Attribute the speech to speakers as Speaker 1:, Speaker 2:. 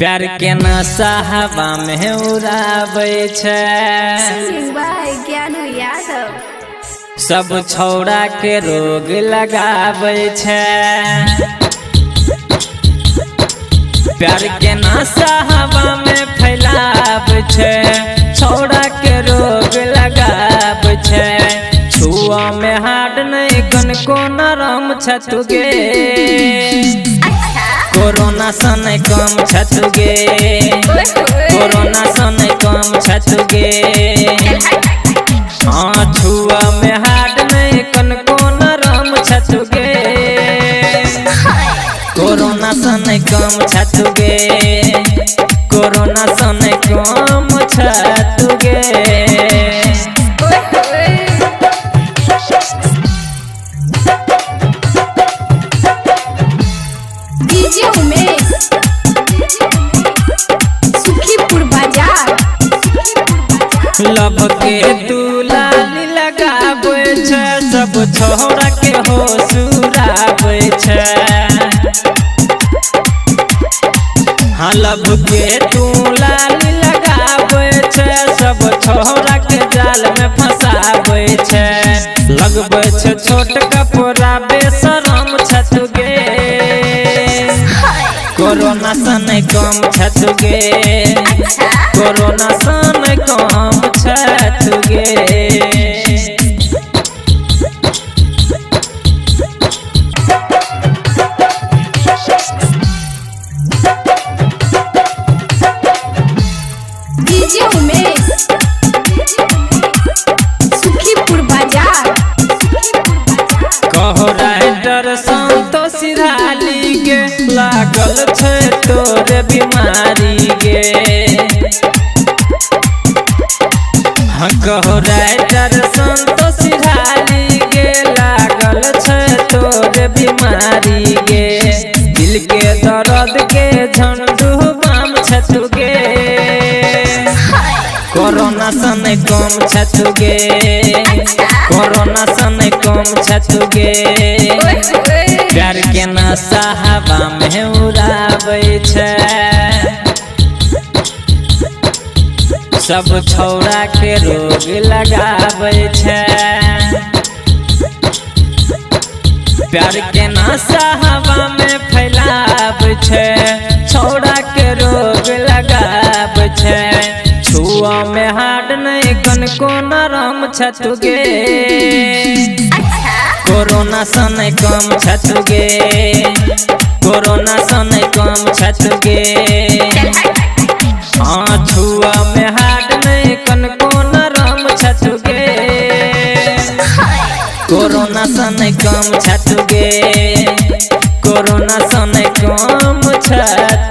Speaker 1: प्यार के नशा हवा में उड़ाबै छै, सब छौड़ा के रोग लगाबै छै। प्यार के नशा हवा में फैलाबै छै, छौड़ा के रोग लगाबै छै। छुआ में हाड नहीं कनको नरम छतुगे, कोरोना से नहीं कम छतुगे, कोरोना से नहीं कम छतुगे। हाँ छुआ में हाड नहीं कनको नरम छतुगे, कोरोना से नहीं कम छतुगे, कोरोना से नहीं कम छतुगे। लब के तू लाली लगाबै छै, सब छौड़ा के हो सुराबै छै। हाँ लब के तू लाली लगाबै छै, सब छौड़ा के जाल में फंसाबै छै। लगबै छै छोट कपड़ा बेशरम छतुगे, कोरोना से नहीं कम छतुगे, कोरोना से नहीं कम छतुगे। कहो राइटर संतोष सिराली के लागल छै तोरे बीमारी गे। हाँ कहो राइटर संतोष सिराली के लागल छै तोरे बीमारी गे। दिल के दर्द के झंडू बाम छतुगे, कोरोना से नहीं कम छतुगे, कोरोना से नहीं कम छतुगे। प्यार के नशा हवा में उड़ाबै छै, सब छौड़ा के रोग लगाबै छै। प्यार के नशा हवा में फैलाबै छै, छौड़ा के रोग लगाबै छै। छुआ में हाड नहीं कनको नरम छतुगे, कोरोना से नहीं कम छतुगे, कोरोना से नहीं कम छतुगे। हाँ छुआ में हाड नहीं कनको नरम छतुगे, कोरोना से नहीं कम छतुगे, कोरोना से नहीं कम छतुगे।